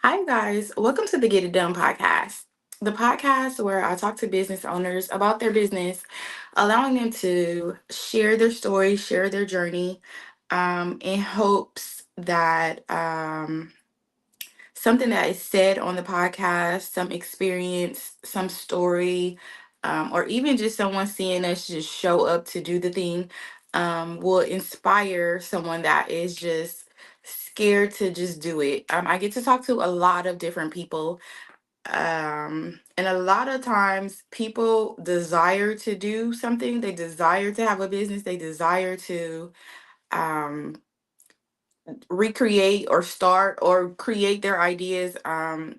Hi, guys. Welcome to the Get It Done podcast, the podcast where I talk to business owners about their business, allowing them to share their story, share their journey, in hopes that something that is said on the podcast, some experience, some story, or even just someone seeing us just show up to do the thing, will inspire someone that is just scared to just do it. I get to talk to a lot of different people. And a lot of times people desire to do something, they desire to have a business, they desire to um, recreate or start or create their ideas, and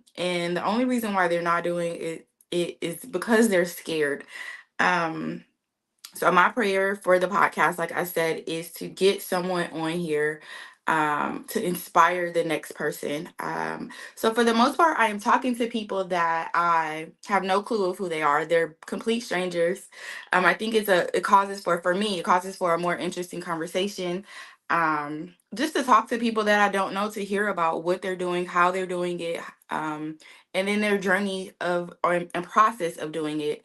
the only reason why they're not doing it is because they're scared. Um so my prayer for the podcast, like I said, is to get someone on here to inspire the next person. So for the most part, I am talking to people that I have no clue of who they are. They're complete strangers. I think it causes for me, it causes for a more interesting conversation. Just to talk to people that I don't know, to hear about what they're doing, how they're doing it, and then their journey of or and process of doing it.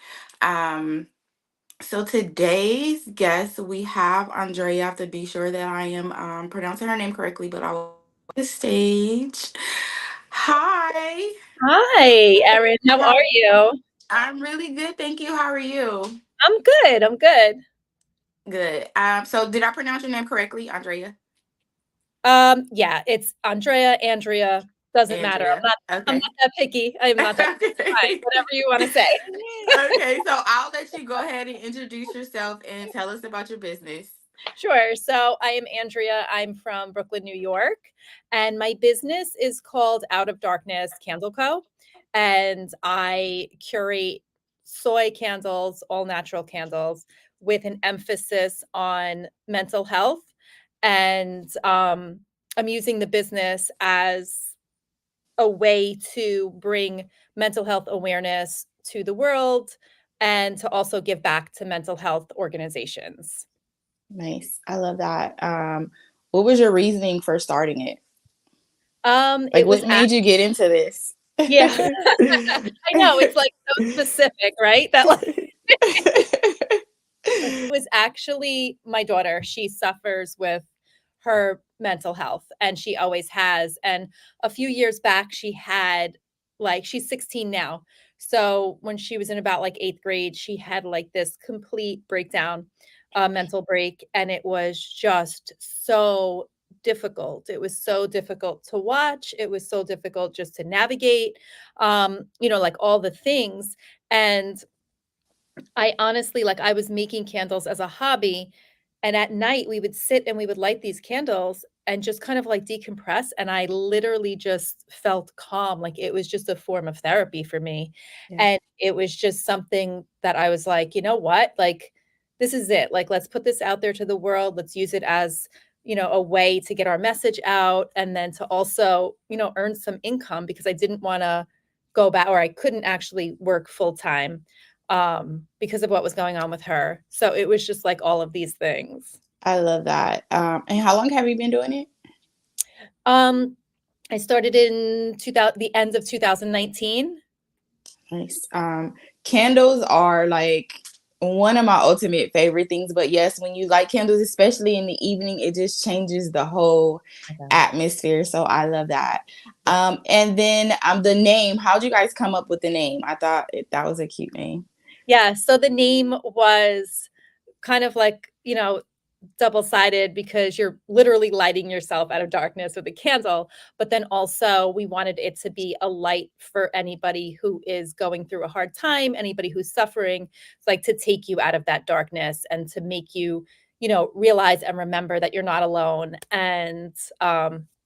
So today's guest, we have Andrea. I have to be sure that I am pronouncing her name correctly, but I will the stage. Hi. Hi, Erin. How How, are you? I'm really good, thank you. How are you? I'm good. I'm good. Good. So did I pronounce your name correctly, Andrea? Yeah, it's Andrea, doesn't matter. I'm Andrea. not I'm Okay. not that picky. I am not that fine. Okay. Whatever you want to say. Okay, so I'll let you go ahead and introduce yourself and tell us about your business. Sure. So I am Andrea. I'm from Brooklyn, New York, and my business is called Out of Darkness Candle Co. And I curate soy candles, all natural candles, with an emphasis on mental health. And I'm using the business as a way to bring mental health awareness to the world and to also give back to mental health organizations. Nice. I love that. What was your reasoning for starting it? Like, It was what made you get into this? Yeah. I know, it's, like, so specific, right? That, like it was actually my daughter. She suffers with her mental health, and she always has, and a few years back, she had like she's 16 now. So, when she was in about, like, 8th grade, she had, like, this complete breakdown, mental break, and it was just so difficult. It was so difficult to watch. It was so difficult just to navigate, like, all the things, and I honestly like, I was making candles as a hobby, and at night, we would sit and we would light these candles and just kind of, like, decompress, and I literally just felt calm, like, it was just a form of therapy for me, Yeah. and it was just something that I was like, "You know what? Like, this is it, like, let's put this out there to the world, let's use it as, a way to get our message out, and then to also, earn some income," because I didn't wanna go back, or I couldn't actually work full time because of what was going on with her. So it was just like all of these things. I love that. And how long have you been doing it? Um, I started in 2000, the end of 2019. Nice. Candles are like one of my ultimate favorite things. But yes, when you light candles, especially in the evening, it just changes the whole Okay. atmosphere. So I love that. And then the name. How'd you guys come up with the name? I thought that was a cute name. Yeah, so the name was kind of like, double-sided because you're literally lighting yourself out of darkness with a candle, but then also we wanted it to be a light for anybody who is going through a hard time, anybody who's suffering, like to take you out of that darkness and to make you, realize and remember that you're not alone and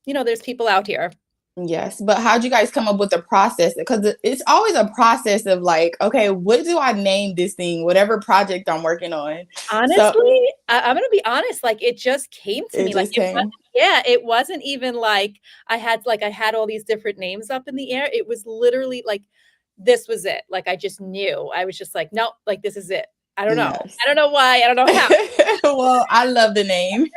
there's people out here. Yes, but how'd you guys come up with the process? Because it's always a process of like, okay, what do I name this thing? Whatever project I'm working on. So Honestly, I'm gonna be honest, like, it just came to it me, like, just it wasn't came. yeah, it wasn't even like I had all these different names up in the air, it was literally like, this was it, like, I just knew, I was just like, "Nope, like, this is it." I don't know. Yes. I don't know why, I don't know how. Well, I love the name.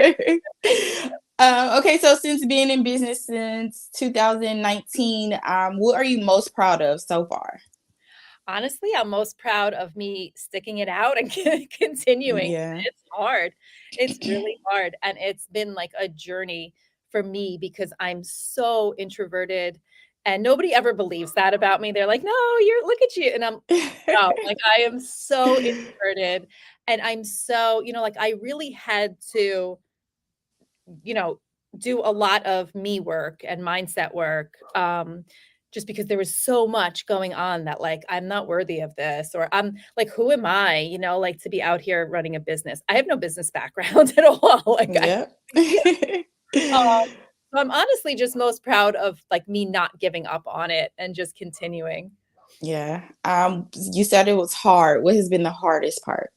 Okay, so since being in business since 2019, what are you most proud of so far? Honestly, I'm most proud of me sticking it out and continuing. Yeah. It's hard. It's really hard, and it's been like a journey for me because I'm so introverted, and nobody ever believes that about me. They're like, "No, you're look at you," and I'm no, like, I am so introverted, and I'm so like, I really had to, you know, do a lot of me work and mindset work, just because there was so much going on that, like, I'm not worthy of this, or I'm like, who am I, like to be out here running a business. I have no business background at all. Like, Yep. um, so I'm honestly just most proud of like me not giving up on it and just continuing. Yeah. You said it was hard. What has been the hardest part?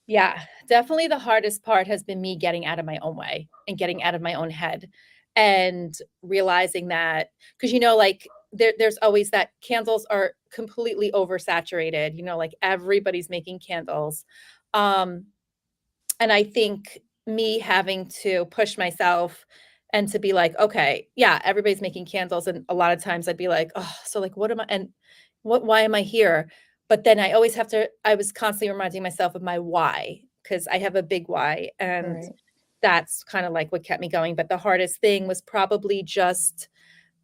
Yeah, definitely the hardest part has been me getting out of my own way and getting out of my own head and realizing that because like there's always that candles are completely oversaturated, like everybody's making candles. Um and I think me having to push myself and to be like, okay, yeah, everybody's making candles. And a lot of times I'd be like, oh, so like, what am I? And why am I here? But then I was constantly reminding myself of my why, because I have a big why. And Right. that's kind of like what kept me going. But the hardest thing was probably just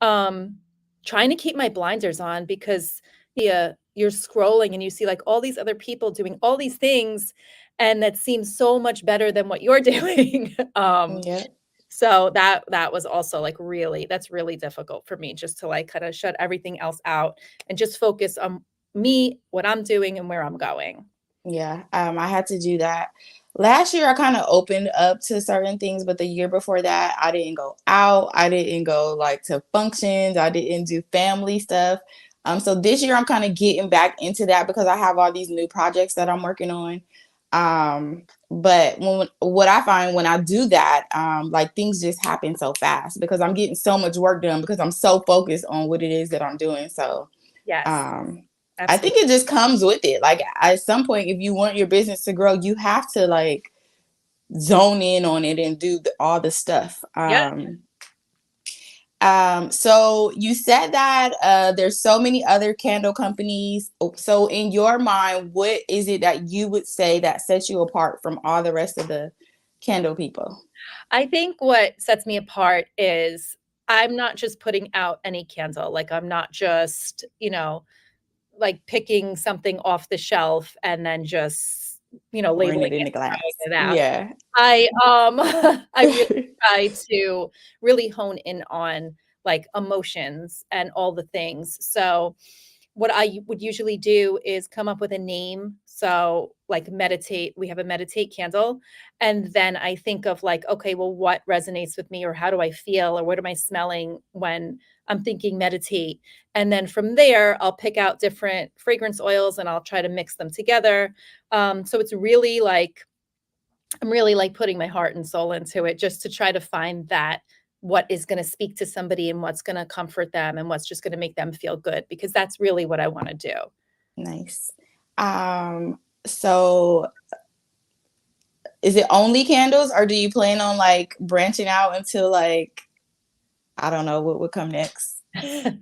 um, trying to keep my blinders on because you're scrolling and you see like all these other people doing all these things and that seems so much better than what you're doing. Yep. So that was also like that's really difficult for me just to like kind of shut everything else out and just focus on me, what I'm doing and where I'm going. Yeah. I had to do that. Last year I kind of opened up to certain things, but the year before that I didn't go out. I didn't go like to functions. I didn't do family stuff. So this year I'm kind of getting back into that because I have all these new projects that I'm working on. But what I find when I do that, like things just happen so fast because I'm getting so much work done because I'm so focused on what it is that I'm doing. So Yes, um I think absolutely. it just comes with it. Like at some point, if you want your business to grow, you have to like zone in on it and do all the stuff. Yeah. So you said that there's so many other candle companies. So in your mind, what is it that you would say that sets you apart from all the rest of the candle people? I think what sets me apart is I'm not just putting out any candle. Like I'm not just, like picking something off the shelf and then just, Pouring labeling it in it the and throwing glass. it out. Yeah. I really try to really hone in on like emotions and all the things. So what I would usually do is come up with a name. So, like meditate, we have a meditate candle. And then I think of like, okay, well, what resonates with me, or how do I feel, or what am I smelling when I'm thinking meditate? And then from there, I'll pick out different fragrance oils and I'll try to mix them together. So it's really like, I'm really like putting my heart and soul into it just to try to find that what is going to speak to somebody and what's going to comfort them and what's just going to make them feel good because that's really what I want to do. Nice. So is it only candles or do you plan on like branching out into like I don't know what would come next? Well,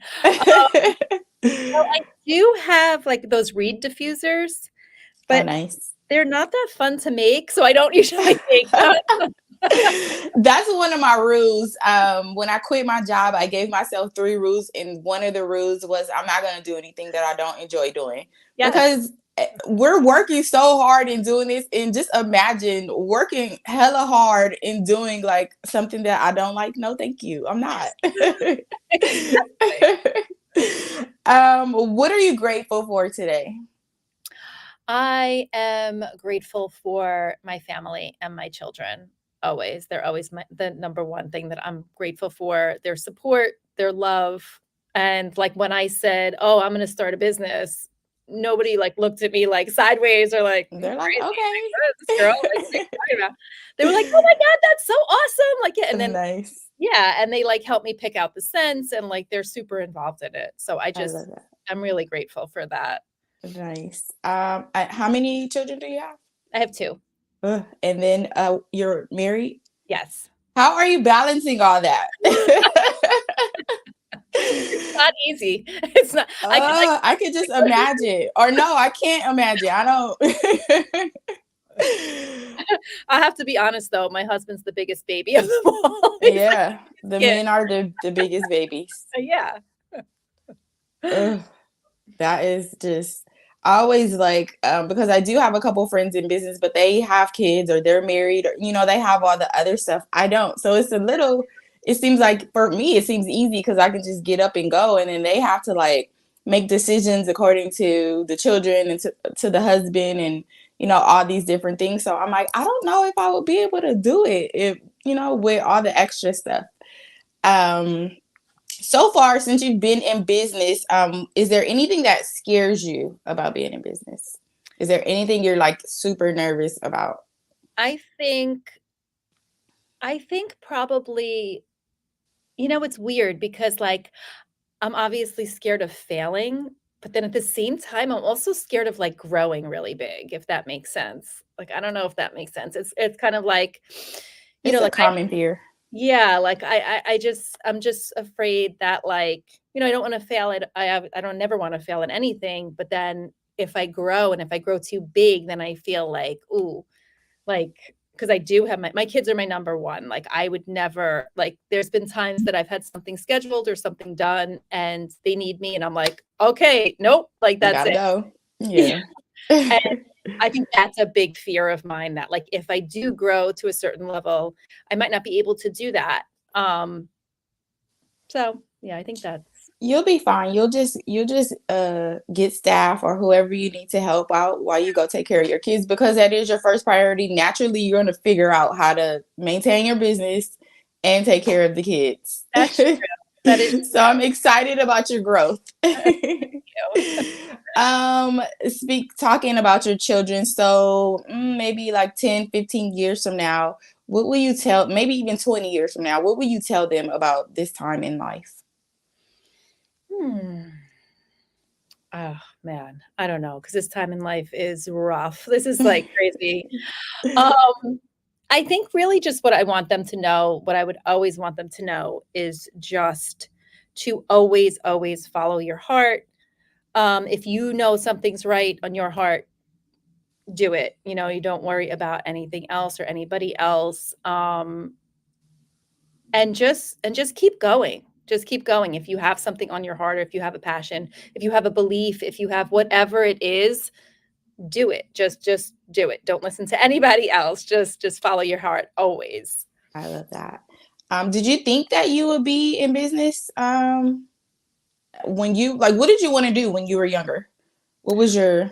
I do have like those reed diffusers, Oh, but nice. they're not that fun to make, so I don't usually make them. That's one of my rules. When I quit my job, I gave myself 3 rules, and one of the rules was I'm not going to do anything that I don't enjoy doing Yes. because we're working so hard in doing this. And just imagine working hella hard in doing like something that I don't like. No, thank you. I'm not. Exactly. What are you grateful for today? I am grateful for my family and my children, always. They're always the number one thing that I'm grateful for, their support, their love, and, like, when I said, "Oh, I'm gonna start a business," nobody, like, looked at me, like, sideways or like, "You They're like, crazy? Like, okay. what is this girl? Like, what are you talking about?" They were like, "Oh my god, that's so awesome!" Like, yeah, and then Nice. yeah, and they, like, helped me pick out the scents, and, like, they're super involved in it, so I love that. I'm really grateful for that. Nice. How many children do you have? I have 2. And then you're married. Yes. How are you balancing all that? It's not easy. It's not. I could just imagine. Or no, I can't imagine. I don't. I have to be honest though, my husband's the biggest baby of them all. He's like Yeah, the kid. men are the biggest babies. Yeah. Ugh, that is just I always like because I do have a couple friends in business, but they have kids or they're married or they have all the other stuff. I don't. So it's a little it seems like for me it seems easy because I can just get up and go and then they have to like make decisions according to the children and to the husband and all these different things. So I'm like, I don't know if I would be able to do it if with all the extra stuff. Um so far since you've been in business, is there anything that scares you about being in business? Is there anything you're like super nervous about? I think I think probably, it's weird because like I'm obviously scared of failing, but then at the same time, I'm also scared of like growing really big, if that makes sense. Like I don't know if that makes sense. It's kind of like, It's a like common fear. yeah, like I'm just afraid that like, I don't want to fail at I don't never want to fail at anything, but then if I grow and if I grow too big, then I feel like, ooh, like, because I do have my kids are my number one. Like, I would never like, there's been times that I've had something scheduled or something done, and they need me, and I'm like, "Okay, nope," like, You that's gotta it. go. Yeah, Yeah. and I think that's a big fear of mine that, like, if I do grow to a certain level, I might not be able to do that. Um, so, yeah, I think that's You'll be fine. You'll just get staff or whoever you need to help out while you go take care of your kids because that is your first priority. Naturally, you're gonna figure out how to maintain your business and take care of the kids. that's true. That is So I'm excited about your growth. true. Speak talking about your children. So maybe like 10, 15 years from now, what will you tell, maybe even 20 years from now, what will you tell them about this time in life? Hmm. Oh, man, I don't know, because this time in life is rough. This is, like, crazy. Um, I think really just what I want them to know, what I would always want them to know is just to always, always follow your heart. If you know something's right on your heart, do it. You don't worry about anything else or anybody else. And just keep going. Just keep going. If you have something on your heart or if you have a passion, if you have a belief, if you have whatever it is, do it. Just do it. Don't listen to anybody else. Just follow your heart always. I love that. Did you think that you would be in business when you like what did you want to do when you were younger? What was your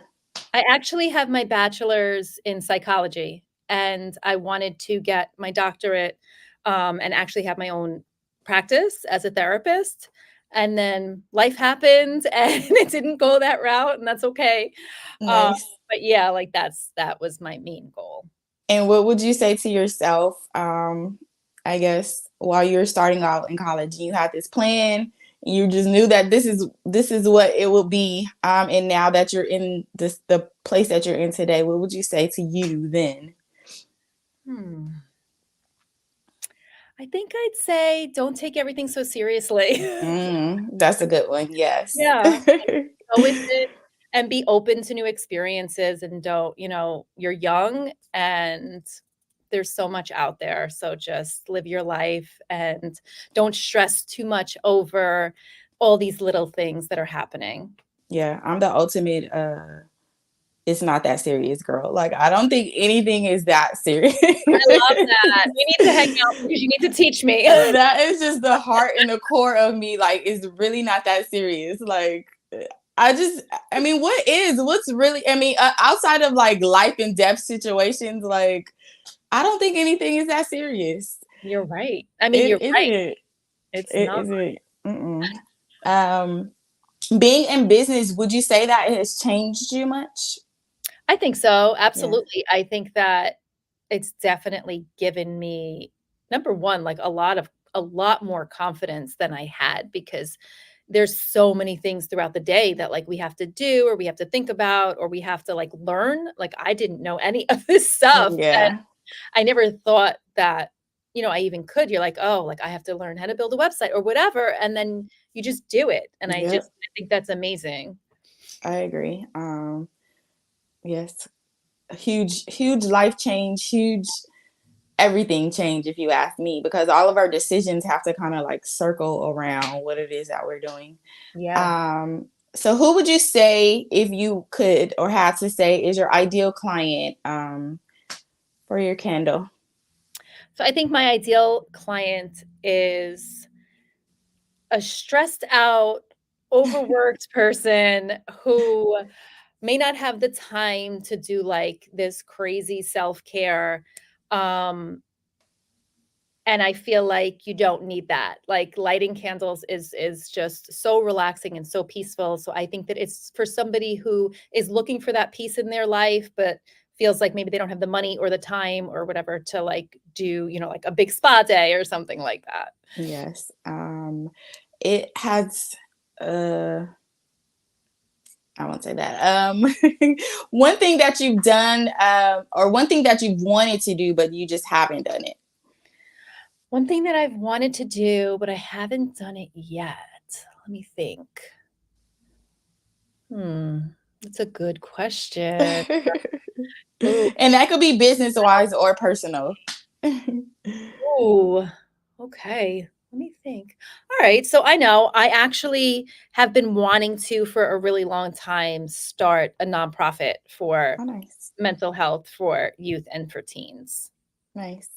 I actually have my bachelor's in psychology, and I wanted to get my doctorate, and actually have my own practice as a therapist. And then life happened, and it didn't go that route, and that's okay. Um, nice? but yeah, like that was my main goal. And what would you say to yourself, I guess, while you're starting out in college and you had this plan, you just knew that this is what it will be. And now that you're in the place that you're in today, what would you say to you then? Hmm. I think I'd say don't take everything so seriously. That's a good one. Yes. Yeah. Go with it and be open to new experiences and don't, you're young and there's so much out there. So just live your life and don't stress too much over all these little things that are happening. Yeah, I'm the ultimate it's not that serious girl. Like I don't think anything is that serious. I love that. We need to hang out because you need to teach me. That is just the heart and the core of me. Like it's really not that serious. Like I mean, what's really, I mean, outside of like life and death situations, like I don't think anything is that serious. You're right. I mean, It you're right. isn't. It's It not. isn't. Mm-mm. Um, being in business, would you say that it has changed you much? I think so, Yeah. absolutely. I think that it's definitely given me, number 1, like, a lot more confidence than I had because there's so many things throughout the day that, like, we have to do or we have to think about or we have to, like, learn. Like, I didn't know any of this stuff, and Yeah. I never thought that I even could. You're like, oh, like I have to learn how to build a website or whatever, and then you just do it. And I Yep, think that's amazing. I agree. Yes, a huge life change, huge everything change if you ask me, because all of our decisions have to kind of like circle around what it is that we're doing. Yeah. Um, so who would you say, if you could or had to say, is your ideal client for your candle? So I think my ideal client is a stressed out, overworked person who may not have the time to do like this crazy self-care. Um, and I feel like you don't need that. Like lighting candles is just so relaxing and so peaceful. So I think that it's for somebody who is looking for that peace in their life, but feels like maybe they don't have the money or the time or whatever to like do, like a big spa day or something like that. Yes. It has I won't say that. One thing that you've done, or one thing that you've wanted to do, but you just haven't done it. One thing that I've wanted to do, but I haven't done it yet. Let me think. That's a good question. Ooh, And that could be business wise or personal. ooh, okay. Let me think. All right. So I know I actually have been wanting to, for a really long time, start a nonprofit for Oh, nice. mental health for youth and for teens. Nice.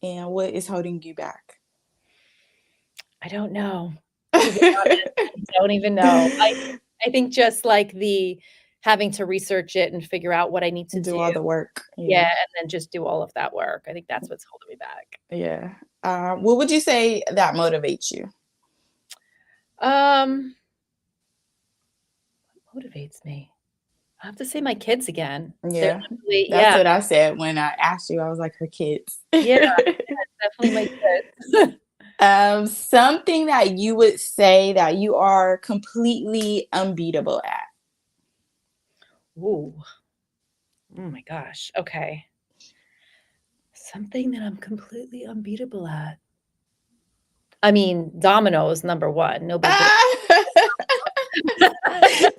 And what is holding you back? I don't know. To be honest, I don't even know. I think just like the having to research it and figure out what I need to Do do. all the work. Yeah, Yeah. and then just do all of that work. I think that's what's holding me back. Yeah. What would you say that motivates you? Um, what motivates me? I have to say my kids again. They're Yeah. definitely That's yeah, what I said when I asked you. I was like, her kids. yeah, definitely my kids. Something that you would say that you are completely unbeatable at. Ooh, oh my gosh, okay. Something that I'm completely unbeatable at. I mean, dominoes, number 1, nobody could Ah!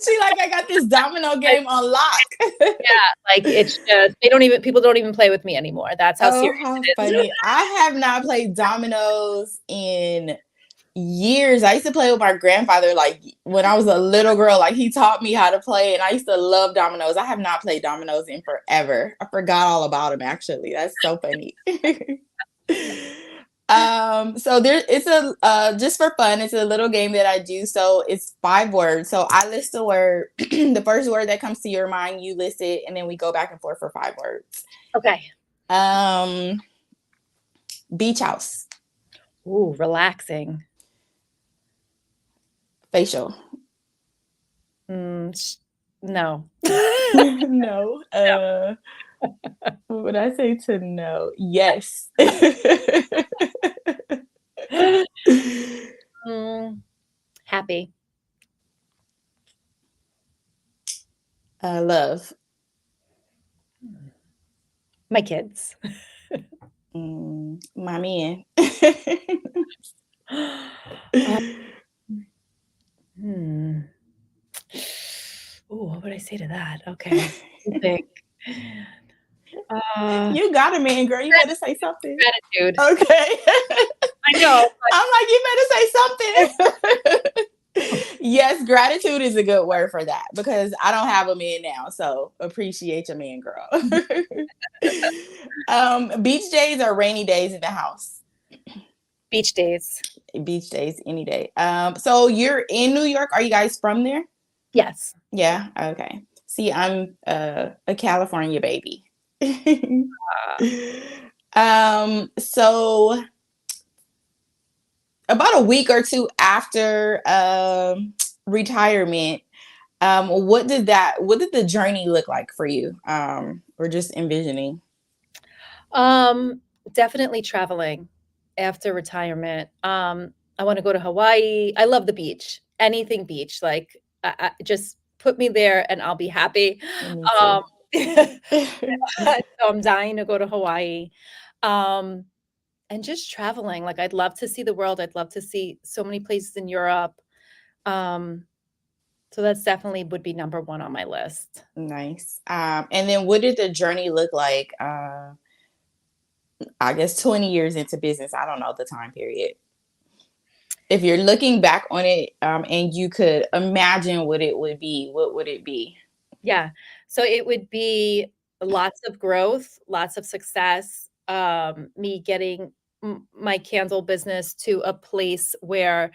She like, I got this domino game on lock. yeah, like, it's just they don't even people don't even play with me anymore. That's how Oh, serious how it is. funny. I have not played dominoes in years. I used to play with my grandfather like when I was a little girl. Like he taught me how to play, and I used to love dominoes. I have not played dominoes in forever. I forgot all about them actually. That's so funny. So there it's a just for fun, it's a little game that I do. So it's 5 words. So I list a word. The first word that comes to your mind, you list it, and then we go back and forth for 5 words. Okay. Um, beach house, Ooh, relaxing. facial. Mm, no. No. What would I say to no? Yes. Mm, happy. Love. My kids. Mommy. Uh, hmm. Ooh, what would I say to that? Okay. Let me think. Uh, You got it, man, girl. You better say something. gratitude. Okay. I know, I'm like, you better say something. Yes, gratitude is a good word for that because I don't have a man now. So appreciate your man, girl. Beach days or rainy days in the house? beach days. Beach days any day. So you're in New York. Are you guys from there? Yes. Yeah. Okay. See, I'm a California baby. Uh, So about a week or two after retirement, what did the journey look like for you? Or just envisioning? um, definitely traveling after retirement. I wanna go to Hawaii. I love the beach. Anything beach, like, just put me there and I'll be happy. Me Um, too. so I'm dying to go to Hawaii. Um and just traveling. Like, I'd love to see the world. I'd love to see so many places in Europe. Um, so that's definitely would be number 1 on my list. Nice. And then what did the journey look like? I guess 20 years into business. I don't know the time period. If you're looking back on it, and you could imagine what it would be, what would it be? Yeah. So it would be lots of growth, lots of success, me getting my candle business to a place where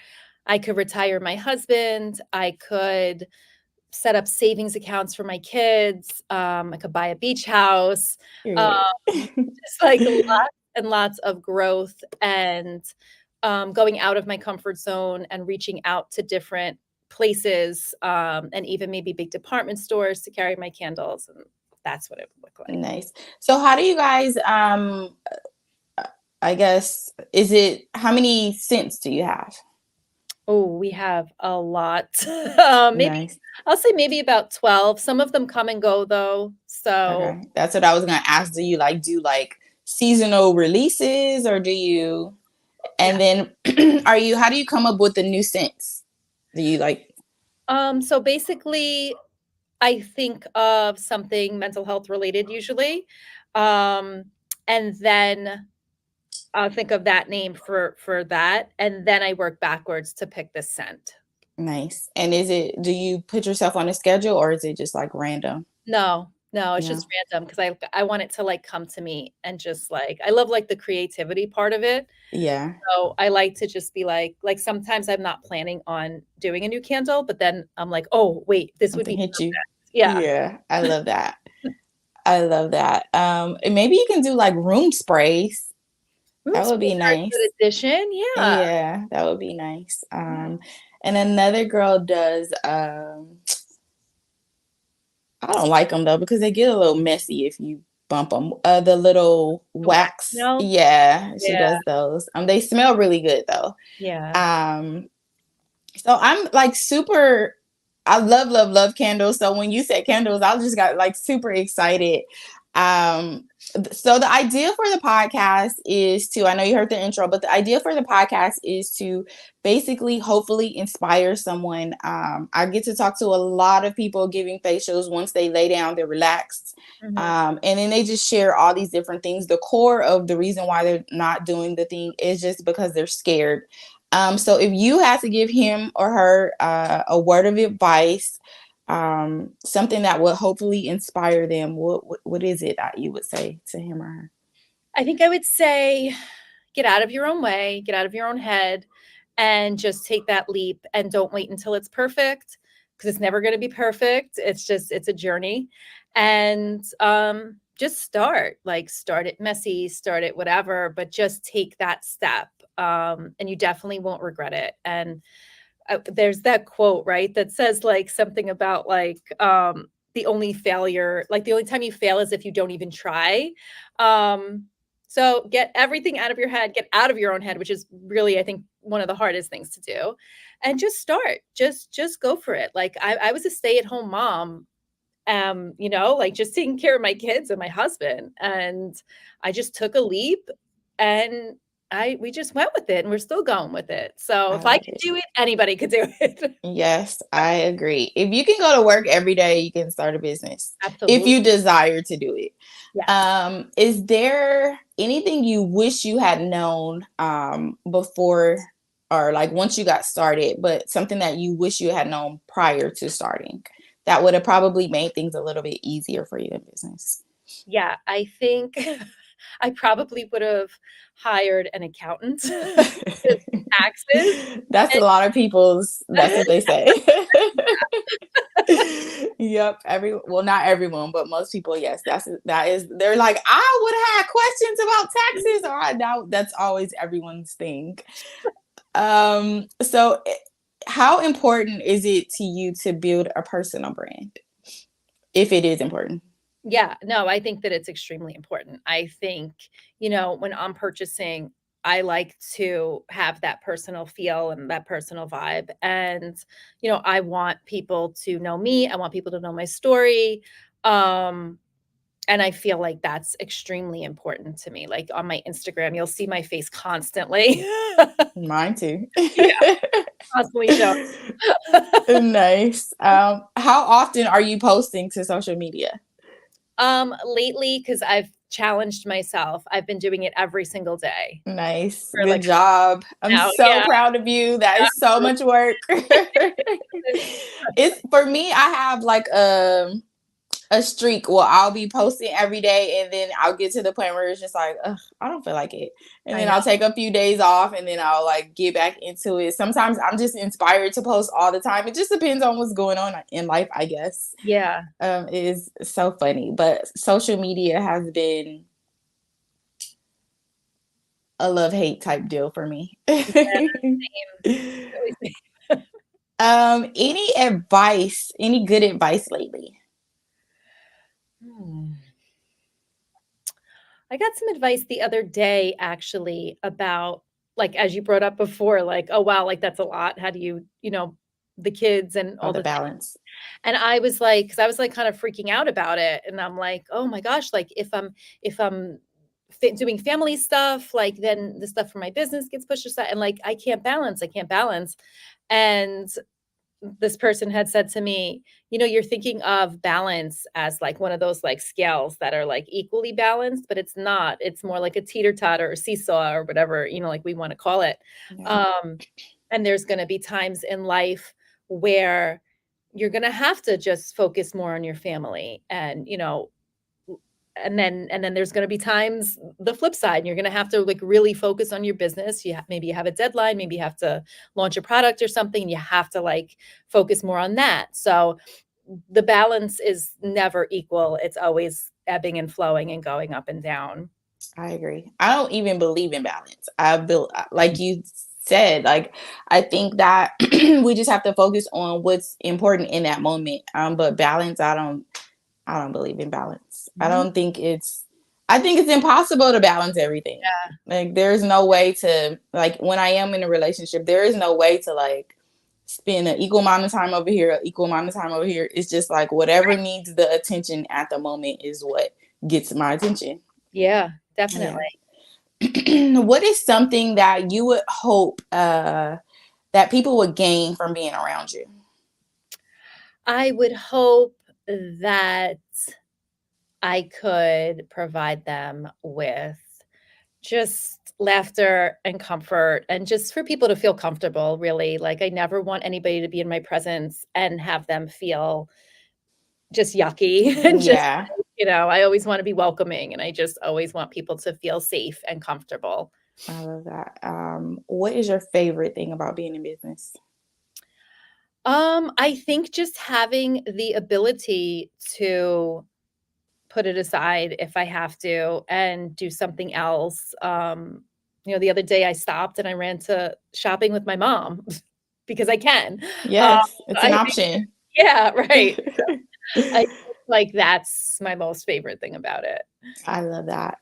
I could retire my husband, I could set up savings accounts for my kids, I could buy a beach house, um, Period. just like lots and lots of growth and going out of my comfort zone and reaching out to different places, and even maybe big department stores to carry my candles, and that's what it would look like. Nice. So how do you guys I guess is it how many scents do you have? Oh, we have a lot. Maybe Nice. I'll say maybe about 12. Some of them come and go though. So, Okay. That's what I was gonna ask. Do you like do like seasonal releases or do you yeah. and then are you how do you come up with the new scents? Do you like So basically I think of something mental health related usually. Um, and then I'll think of that name for that, and then I work backwards to pick the scent. nice? And is it do you put yourself on a schedule or is it just like random? No, no, it's No. just random because I want it to, like, come to me and just, like I love, like, the creativity part of it, Yeah. so I like to just be sometimes I'm not planning on doing a new candle, but then I'm like, "Oh, wait, this would Something be hit you. perfect." Yeah. Yeah. I love that. I love that. And maybe you can do like room sprays. Room That would sprays be are a good nice. addition, yeah. Yeah, that would be nice. Yeah. And another girl does, I don't like them though because they get a little messy if you bump them. The little The wax wax, melt? yeah, she Yeah, does those. They smell really good though. yeah. Um, so I'm like super. I love, love, love candles. So when you said candles, I just got like super excited. So the idea for the podcast is to, I know you heard the intro, but the idea for the podcast is to basically hopefully inspire someone. I get to talk to a lot of people giving facials once they lay down, they're relaxed. Mhm. And then they just share all these different things. The core of the reason why they're not doing the thing is just because they're scared. So if you had to give him or her a word of advice, something that would hopefully inspire them, what is it that you would say to him or her? I think I would say get out of your own way, get out of your own head, and just take that leap and don't wait until it's perfect because it's never going to be perfect. It's a journey. And just start, like start it messy, start it whatever, but just take that step. And you definitely won't regret it. And there's that quote, right, that says like something about the only failure, like the only time you fail is if you don't even try. Um, so get everything out of your head, get out of your own head, which is really, I think, one of the hardest things to do, and just start. Just go for it. Like I was a stay-at-home mom, like just taking care of my kids and my husband, and I just took a leap, and I we just went with it, and we're still going with it. So I if I like could it. do it, anybody could do it. Yes, I agree. If you can go to work every day, you can start a business if Absolutely. you desire to do it. Yes. Is there anything you wish you had known before or like once you got started, but something that you wish you had known prior to starting that would have probably made things a little bit easier for you in business? Yeah, I think I probably would have hired an accountant to do taxes. That's a lot of people's, that's what they say. Yep. Well, not everyone, but most people, yes, that is they're like, I would have had questions about taxes, or I doubt that's always everyone's thing. So how important is it to you to build a personal brand? If it is important. Yeah, no, I think that it's extremely important. I think, when I'm purchasing, I like to have that personal feel and that personal vibe. And, I want people to know me. I want people to know my story. Um, And I feel like that's extremely important to me. Like on my Instagram, you'll see my face constantly. Mine too. Yeah, constantly show. Nice. How often are you posting to social media? Lately, because I've challenged myself, I've been doing it every single day Nice. for Good like job. I'm now. so Yeah. proud of you. That is so much work. It's for me, I have like a streak. Well, I'll be posting every day and then I'll get to the point where it's just like, ugh, I don't feel like it. And I then know. I'll take a few days off and then I'll like get back into it. Sometimes I'm just inspired to post all the time. It just depends on what's going on in life, I guess. Yeah. It is so funny. But social media has been a love hate type deal for me. Really. Any advice, any good advice lately? Hmm. I got some advice the other day actually about like as you brought up before, like, oh wow, like that's a lot. How do you, the kids and Oh, all the the things. balance. And I was like, because I was like kind of freaking out about it. And I'm like, oh my gosh, like if I'm doing family stuff, like then the stuff for my business gets pushed aside. And like I can't balance. I can't balance. And this person had said to me, you're thinking of balance as like one of those like scales that are like equally balanced, but it's not. It's more like a teeter totter or seesaw or whatever, like we want to call it. Yeah, Um, and there's going to be times in life where you're going to have to just focus more on your family and, and then there's going to be times the flip side and you're going to have to like really focus on your business. Maybe you have a deadline, maybe you have to launch a product or something and you have to like focus more on that. So the balance is never equal. It's always ebbing and flowing and going up and down. I agree. I don't even believe in balance. I built like you said, like I think that we just have to focus on what's important in that moment. But balance, I don't believe in balance. I Mhm. don't think I think it's impossible to balance everything. Yeah. Like there's no way to like when I am in a relationship, there is no way to like spend an equal amount of time over here, an equal amount of time over here. It's just like whatever needs the attention at the moment is what gets my attention. Yeah, Yeah. definitely. What is something that you would hope that people would gain from being around you? I would hope that I could provide them with just laughter and comfort and just for people to feel comfortable, really. Like, I never want anybody to be in my presence and have them feel just yucky and just, Yeah, I always wanna be welcoming, and I just always want people to feel safe and comfortable. I love that. What is your favorite thing about being in business? I think just having the ability to put it aside if I have to and do something else. The other day I stopped and I ran to shopping with my mom because I can. Um, Yes, it's an I think option. yeah, right. I think, like, that's my most favorite thing about it. I love that.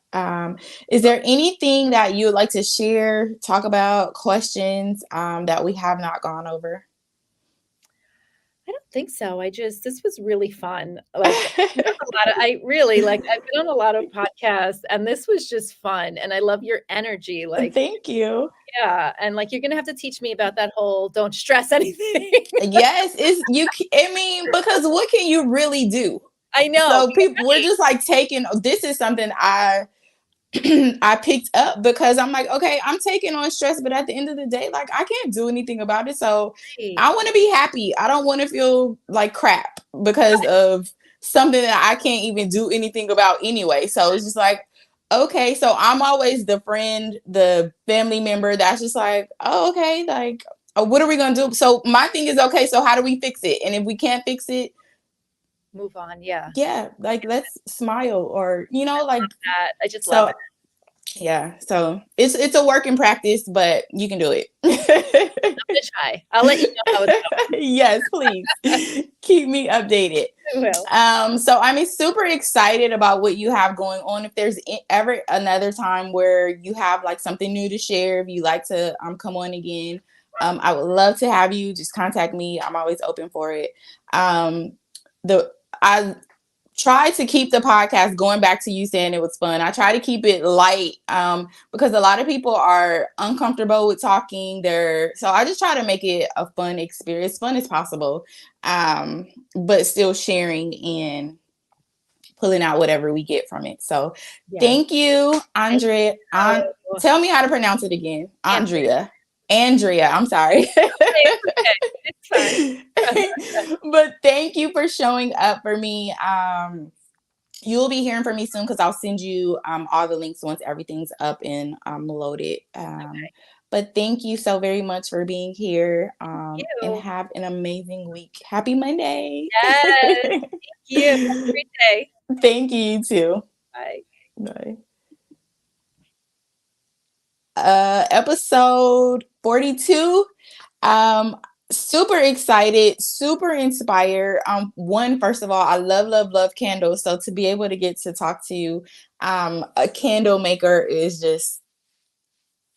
Is there anything that you would like to share, talk about, questions that we have not gone over? I don't think so. This was really fun. Like, I've been on a lot of I really, like, I've been on a lot of podcasts, and this was just fun, and I love your energy, like Thank you. yeah, and, like, you're gonna have to teach me about that whole "don't stress anything." Yes, it's you. I mean, because what can you really do? I know, So people, we're just like taking. This is something I picked up because I'm like, okay, I'm taking on stress, but at the end of the day, like I can't do anything about it. So right. I want to be happy. I don't want to feel like crap because of something that I can't even do anything about anyway. So it's just like, okay, so I'm always the friend, the family member that's just like, oh, okay, like, what are we gonna do? So my thing is, okay, so how do we fix it? And if we can't fix it, Move on, yeah. yeah, like let's smile or like That I just love so it. yeah, so it's a work in practice, but you can do it. I'm gonna try. I'll let you know how it's Yes, please keep me updated. going. I will. So I'm super excited about what you have going on. If there's ever another time where you have like something new to share, if you like to come on again, I would love to have you. Just contact me. I'm always open for it. Um, the I try to keep the podcast, going back to you saying it was fun. I try to keep it light because a lot of people are uncomfortable with talking. So I just try to make it a fun experience, fun as possible, but still sharing and pulling out whatever we get from it. So Yeah. thank you, Thank Andrea. you. Tell me how to pronounce it again. Andrea. Andrea, I'm sorry. It's fine. But thank you for showing up for me. You'll be hearing from me soon because I'll send you all the links once everything's up and loaded. But thank you so very much for being here, and You. have an amazing week. Happy Monday. Yes. Thank you. Have a great day. Thank you, you too. Bye. Bye. Episode 42. Super excited, super inspired. One, first of all, I love candles. So to be able to get to talk to you, a candle maker is just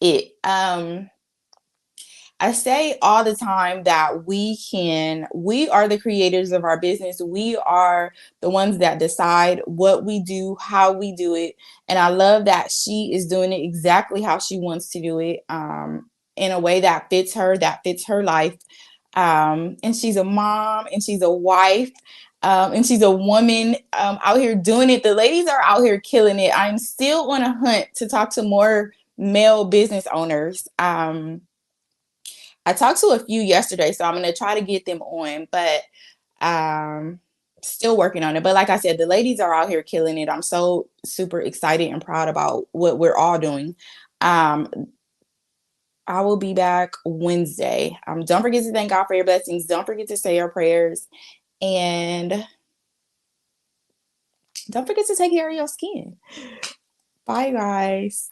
it. I say all the time that we are the creators of our business. We are the ones that decide what we do, how we do it. And I love that she is doing it exactly how she wants to do it, in a way that fits her life. And she's a mom and she's a wife. And she's a woman out here doing it. The ladies are out here killing it. I'm still on a hunt to talk to more male business owners. I talked to a few yesterday, so I'm going to try to get them on, but still working on it. But like I said, the ladies are out here killing it. I'm so super excited and proud about what we're all doing. I will be back Wednesday. Don't forget to thank God for your blessings. Don't forget to say your prayers. And don't forget to take care of your skin. Bye, guys.